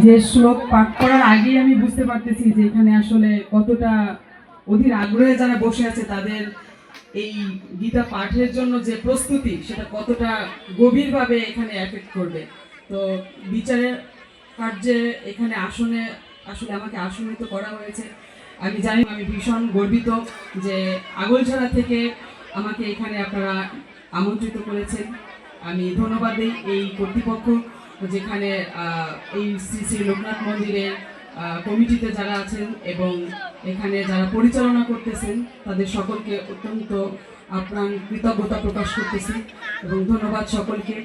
যে শ্লোক পাঠ করার আগেই আমি বুঝতে পারতেছি যে এখানে আসলে কতটা অধীর আগ্রহে যারা বসে আছে তাদের এই গীতা পাঠের জন্য যে প্রস্তুতি সেটা কতটা গভীরভাবে এখানে এফেক্ট করবে। তো বিচারের কার্যে এখানে আসনে আসলে আমাকে আসনিত করা হয়েছে। আমি জানি, আমি ভীষণ গর্বিত যে আগলঝাড়া থেকে আমাকে এখানে আপনারা আমন্ত্রিত করেছেন। আমি ধন্যবাদ দিই এই কর্তৃপক্ষ, যেখানে এই শ্রী শ্রী লোকনাথ মন্দিরের কমিটিতে যারা আছেন এবং এখানে যারা পরিচালনা করতেছেন তাদের সকলকে অত্যন্ত আপ্রাণ কৃতজ্ঞতা প্রকাশ করতেছি এবং ধন্যবাদ সকলকে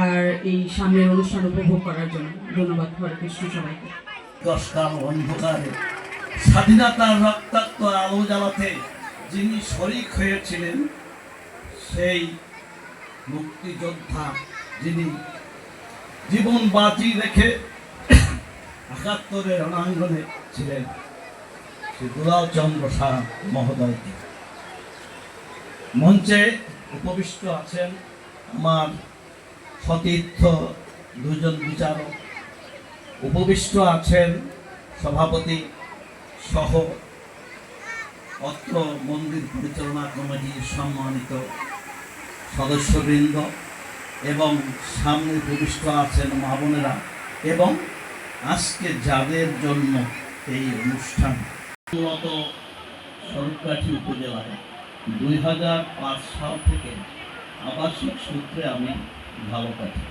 আর এই সামনের অনুষ্ঠান উপভোগ করার জন্য। ধন্যবাদ। হরে কৃষ্ণ সবাইকে। দশকাল অন্ধকারে স্বাধীনতার রক্তাক্ত আলো জ্বালাতে যিনি শরিক হয়েছিলেন সেই মুক্তিযোদ্ধা যিনি জীবন বাজি রেখে ৭১-এর রণাঙ্গনে ছিলেন, শ্রী দুলাল চন্দ্র সাহা মহোদয় মঞ্চে উপবিষ্ট আছেন আমার সতীর্থ দুজন বিচারক, উপবিষ্ট আছেন সভাপতি সহ অত্র মন্দির পরিচালনা কমিটির সম্মানিত সদস্যবৃন্দ এবং সামনে উপবিষ্ট আছেন মা বোনেরা এবং আজকে যাদের জন্য এই অনুষ্ঠান। মূলত স্বরূপকাঠি উপজেলায় 2005 সাল থেকে আবাসিক সূত্রে আমি ভালো কাঠি